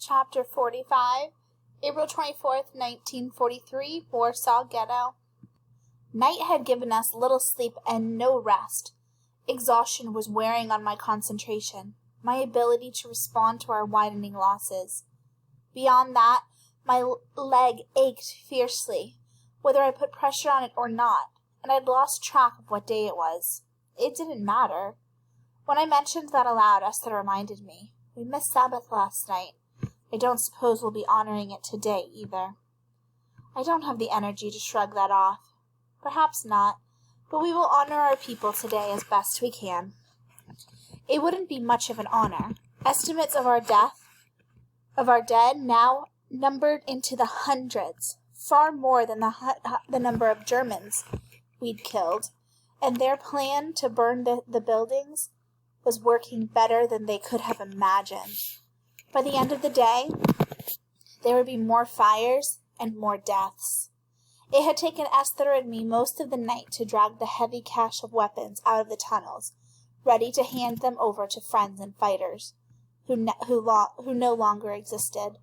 Chapter 45, April 24th, 1943, Warsaw, Ghetto. Night had given us little sleep and no rest. Exhaustion was wearing on my concentration, my ability to respond to our widening losses. Beyond that, my leg ached fiercely, whether I put pressure on it or not, and I'd lost track of what day it was. It didn't matter. When I mentioned that aloud, Esther reminded me, "We missed Sabbath last night. I don't suppose we'll be honoring it today, either." I don't have the energy to shrug that off. Perhaps not, but we will honor our people today as best we can. It wouldn't be much of an honor. Estimates of our dead now numbered into the hundreds, far more than the number of Germans we'd killed, and their plan to burn the buildings was working better than they could have imagined. By the end of the day, there would be more fires and more deaths. It had taken Esther and me most of the night to drag the heavy cache of weapons out of the tunnels, ready to hand them over to friends and fighters who no longer existed.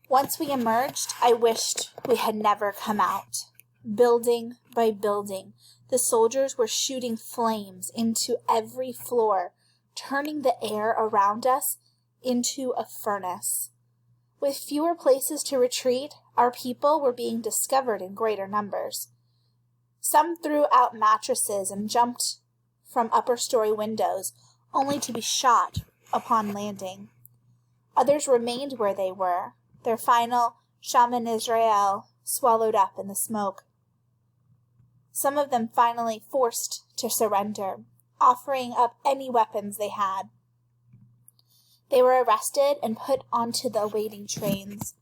Once we emerged, I wished we had never come out. Building by building, the soldiers were shooting flames into every floor, turning the air around us into a furnace. With fewer places to retreat, our people were being discovered in greater numbers. Some threw out mattresses and jumped from upper-story windows, only to be shot upon landing. Others remained where they were, their final Shaman Israel swallowed up in the smoke. Some of them finally forced to surrender, offering up any weapons they had. They were arrested and put onto the waiting trains.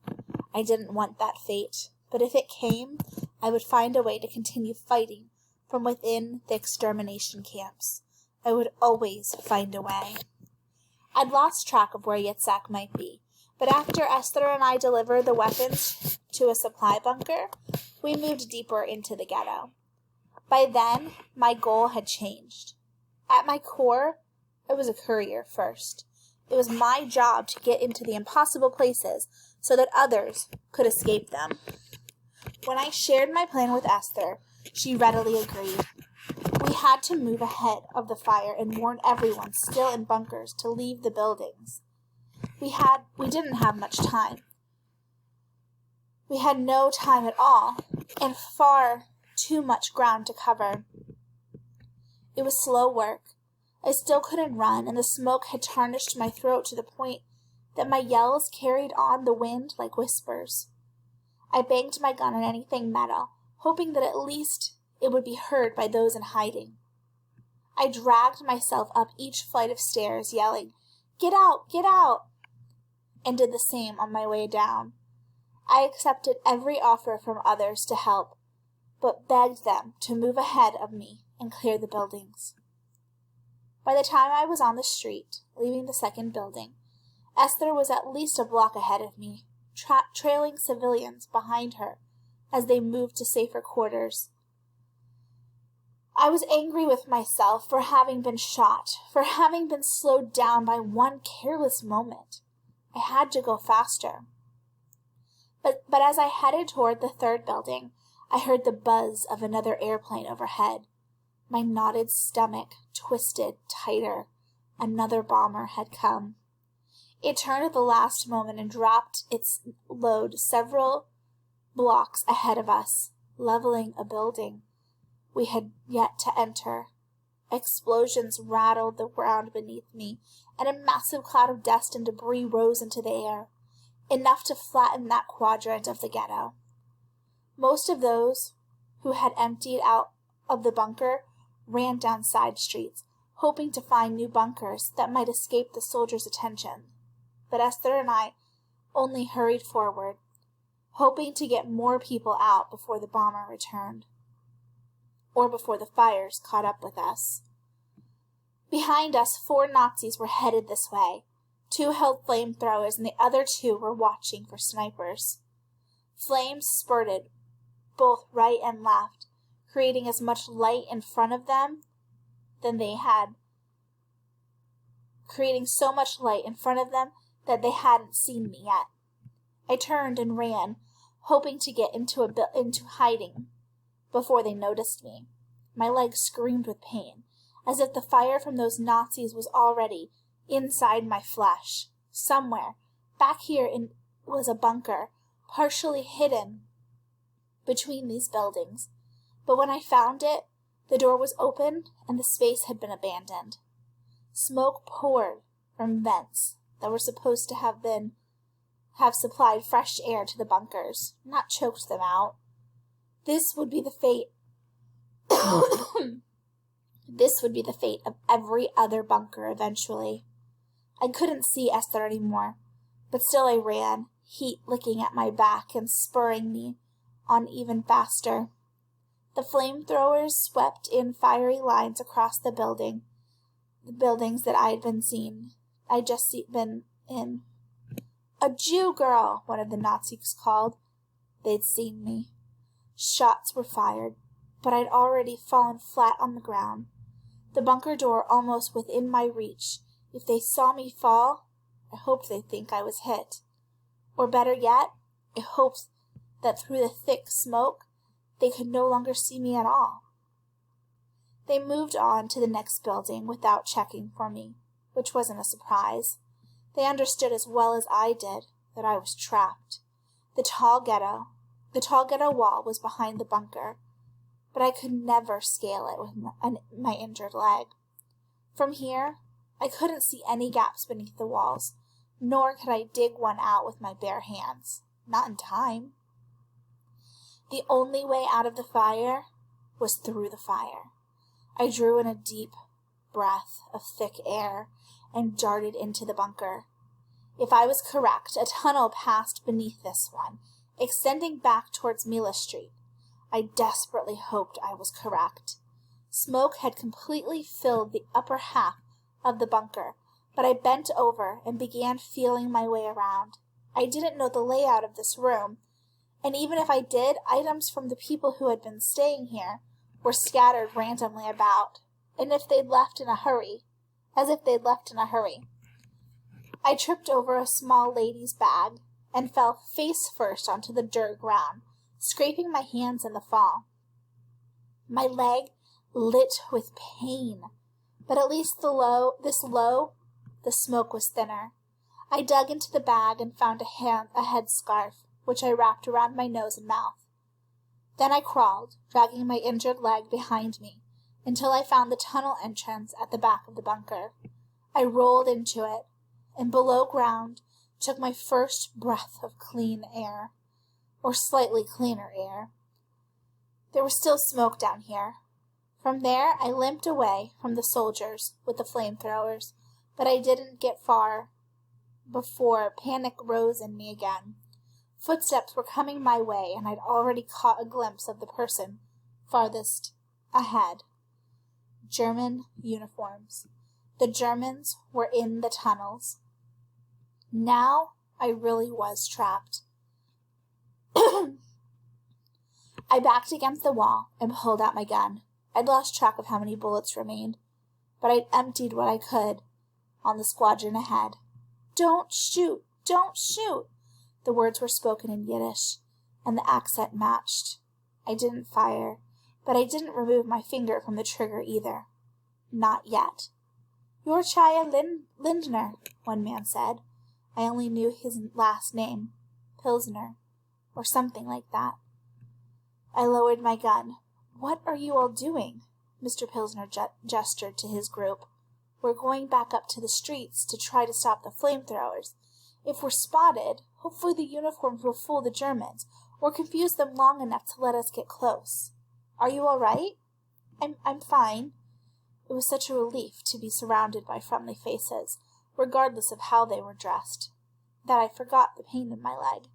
I didn't want that fate, but if it came, I would find a way to continue fighting from within the extermination camps. I would always find a way. I'd lost track of where Yitzhak might be, but after Esther and I delivered the weapons to a supply bunker, we moved deeper into the ghetto. By then, my goal had changed. At my core, I was a courier first. It was my job to get into the impossible places so that others could escape them. When I shared my plan with Esther, she readily agreed. We had to move ahead of the fire and warn everyone still in bunkers to leave the buildings. We didn't have much time. We had no time at all, and far too much ground to cover. It was slow work. I still couldn't run, and the smoke had tarnished my throat to the point that my yells carried on the wind like whispers. I banged my gun on anything metal, hoping that at least it would be heard by those in hiding. I dragged myself up each flight of stairs, yelling, "Get out! Get out!" and did the same on my way down. I accepted every offer from others to help, but begged them to move ahead of me and clear the buildings. By the time I was on the street, leaving the second building, Esther was at least a block ahead of me, trailing civilians behind her as they moved to safer quarters. I was angry with myself for having been shot, for having been slowed down by one careless moment. I had to go faster. But as I headed toward the third building, I heard the buzz of another airplane overhead. My knotted stomach twisted tighter. Another bomber had come. It turned at the last moment and dropped its load several blocks ahead of us, leveling a building we had yet to enter. Explosions rattled the ground beneath me, and a massive cloud of dust and debris rose into the air, enough to flatten that quadrant of the ghetto. Most of those who had emptied out of the bunker ran down side streets, hoping to find new bunkers that might escape the soldiers' attention. But Esther and I only hurried forward, hoping to get more people out before the bomber returned, or before the fires caught up with us. Behind us, 4 Nazis were headed this way. 2 held flamethrowers, and the other 2 were watching for snipers. Flames spurted both right and left, creating as much light in front of them creating so much light in front of them that they hadn't seen me yet. I turned and ran, hoping to get into hiding before they noticed me. My legs screamed with pain, as if the fire from those Nazis was already inside my flesh. Somewhere back here was a bunker, partially hidden between these buildings. But when I found it, the door was open and the space had been abandoned. Smoke poured from vents that were supposed to have supplied fresh air to the bunkers, not choked them out. This would be the fate. This would be the fate of every other bunker eventually. I couldn't see Esther anymore, but still I ran, heat licking at my back and spurring me on even faster. The flamethrowers swept in fiery lines across the buildings that I'd just been in. "A Jew girl," one of the Nazis called. They'd seen me. Shots were fired, but I'd already fallen flat on the ground, the bunker door almost within my reach. If they saw me fall, I hoped they'd think I was hit. Or better yet, I hoped that through the thick smoke, they could no longer see me at all. They moved on to the next building without checking for me, which wasn't a surprise. They understood as well as I did that I was trapped. The tall ghetto wall was behind the bunker, but I could never scale it with my injured leg. From here, I couldn't see any gaps beneath the walls, nor could I dig one out with my bare hands. Not in time. The only way out of the fire was through the fire. I drew in a deep breath of thick air and darted into the bunker. If I was correct, a tunnel passed beneath this one, extending back towards Mila Street. I desperately hoped I was correct. Smoke had completely filled the upper half of the bunker, but I bent over and began feeling my way around. I didn't know the layout of this room, and even if I did, items from the people who had been staying here were scattered randomly about, as if they'd left in a hurry. I tripped over a small lady's bag and fell face first onto the dirt ground, scraping my hands in the fall. My leg lit with pain, but at least the smoke was thinner. I dug into the bag and found a headscarf, which I wrapped around my nose and mouth. Then I crawled, dragging my injured leg behind me, until I found the tunnel entrance at the back of the bunker. I rolled into it, and below ground took my first breath of clean air, or slightly cleaner air. There was still smoke down here. From there, I limped away from the soldiers with the flamethrowers, but I didn't get far before panic rose in me again. Footsteps were coming my way, and I'd already caught a glimpse of the person farthest ahead. German uniforms. The Germans were in the tunnels. Now I really was trapped. I backed against the wall and pulled out my gun. I'd lost track of how many bullets remained, but I'd emptied what I could on the squadron ahead. "Don't shoot! Don't shoot!" The words were spoken in Yiddish, and the accent matched. I didn't fire, but I didn't remove my finger from the trigger either. Not yet. "You're Chaya Lindner," one man said. I only knew his last name, Pilsner, or something like that. I lowered my gun. "What are you all doing?" Mr. Pilsner gestured to his group. "We're going back up to the streets to try to stop the flamethrowers. If we're spotted, hopefully the uniforms will fool the Germans, or confuse them long enough to let us get close. Are you all right?" I'm fine." It was such a relief to be surrounded by friendly faces, regardless of how they were dressed, that I forgot the pain in my leg.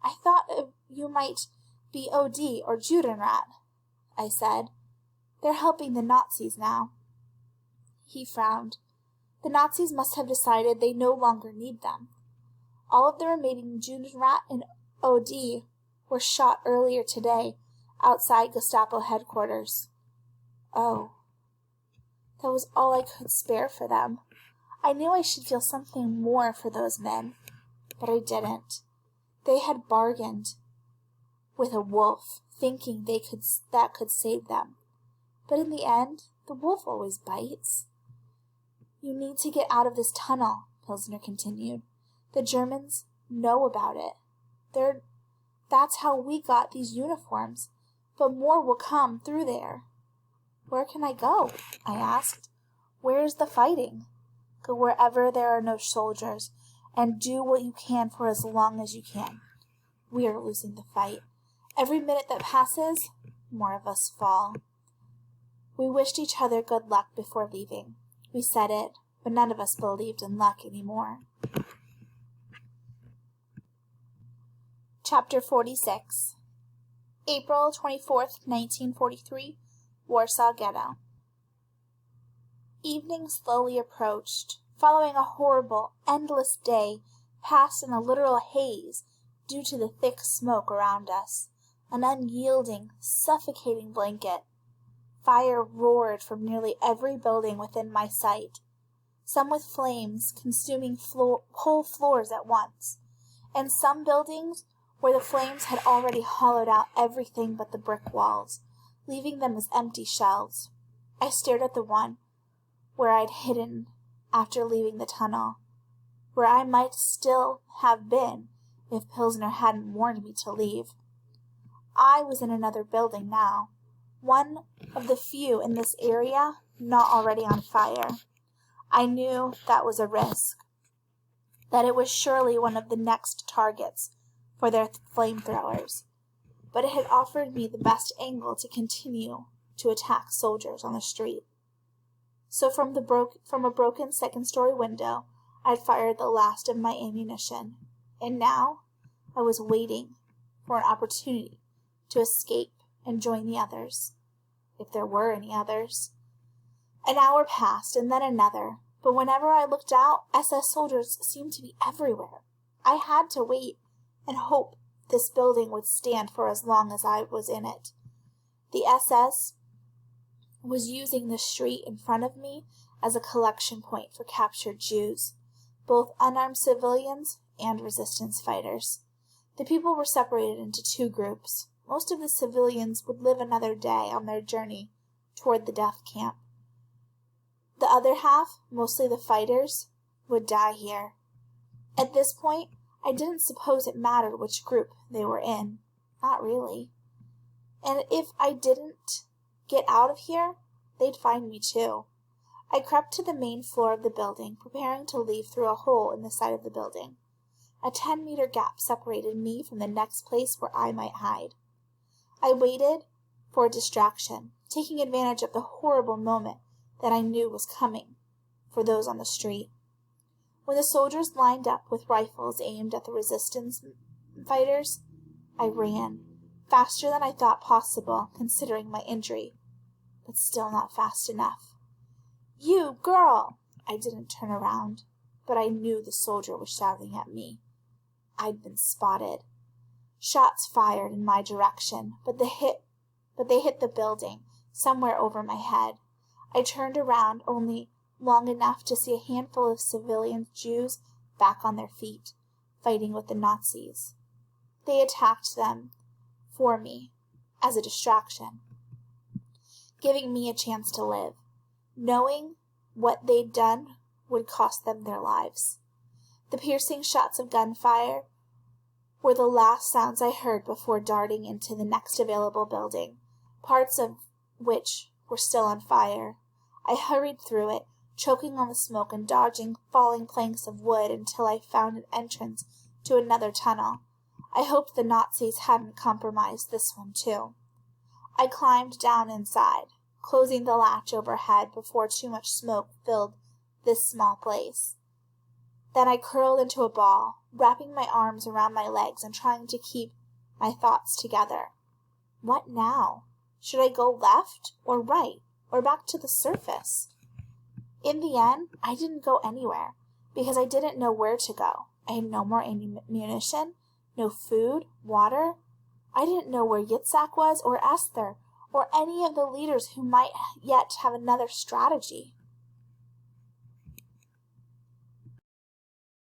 "I thought you might be OD or Judenrat," I said. "They're helping the Nazis now." He frowned. The Nazis must have decided they no longer need them. All of the remaining Judenrat and OD were shot earlier today outside Gestapo headquarters. Oh. That was all I could spare for them. I knew I should feel something more for those men, but I didn't. They had bargained with a wolf, thinking that could save them. But in the end, the wolf always bites. You need to get out of this tunnel, Pilsner continued. The Germans know about it. That's how we got these uniforms, but more will come through there. Where can I go? I asked. Where is the fighting? Go wherever there are no soldiers, and do what you can for as long as you can. We are losing the fight. Every minute that passes, more of us fall. We wished each other good luck before leaving. We said it, but none of us believed in luck anymore. Chapter 46. April 24th, 1943, Warsaw Ghetto. Evening slowly approached, following a horrible, endless day passed in a literal haze due to the thick smoke around us, an unyielding, suffocating blanket. Fire roared from nearly every building within my sight, some with flames consuming whole floors at once, and some buildings where the flames had already hollowed out everything but the brick walls, leaving them as empty shells. I stared at the one where I'd hidden after leaving the tunnel, where I might still have been if Pilsner hadn't warned me to leave. I was in another building now, one of the few in this area not already on fire. I knew that was a risk, that it was surely one of the next targets for their flamethrowers, but it had offered me the best angle to continue to attack soldiers on the street. So from a broken second-story window, I'd fired the last of my ammunition, and now I was waiting for an opportunity to escape and join the others, if there were any others. An hour passed, and then another, but whenever I looked out, SS soldiers seemed to be everywhere. I had to wait and hope this building would stand for as long as I was in it. The SS was using the street in front of me as a collection point for captured Jews, both unarmed civilians and resistance fighters. The people were separated into two groups. Most of the civilians would live another day on their journey toward the death camp. The other half, mostly the fighters, would die here. At this point, I didn't suppose it mattered which group they were in. Not really. And if I didn't get out of here, they'd find me too. I crept to the main floor of the building, preparing to leave through a hole in the side of the building. A 10-meter gap separated me from the next place where I might hide. I waited for a distraction, taking advantage of the horrible moment that I knew was coming for those on the street. When the soldiers lined up with rifles aimed at the resistance fighters, I ran, faster than I thought possible, considering my injury, but still not fast enough. "You, girl!" I didn't turn around, but I knew the soldier was shouting at me. I'd been spotted. Shots fired in my direction, but they hit the building, somewhere over my head. I turned around only long enough to see a handful of civilian Jews back on their feet, fighting with the Nazis. They attacked them for me as a distraction, giving me a chance to live, knowing what they'd done would cost them their lives. The piercing shots of gunfire were the last sounds I heard before darting into the next available building, parts of which were still on fire. I hurried through it, choking on the smoke and dodging falling planks of wood until I found an entrance to another tunnel. I hoped the Nazis hadn't compromised this one too. I climbed down inside, closing the latch overhead before too much smoke filled this small place. Then I curled into a ball, wrapping my arms around my legs and trying to keep my thoughts together. What now? Should I go left or right or back to the surface? In the end, I didn't go anywhere because I didn't know where to go. I had no more ammunition, no food, water. I didn't know where Yitzhak was or Esther or any of the leaders who might yet have another strategy.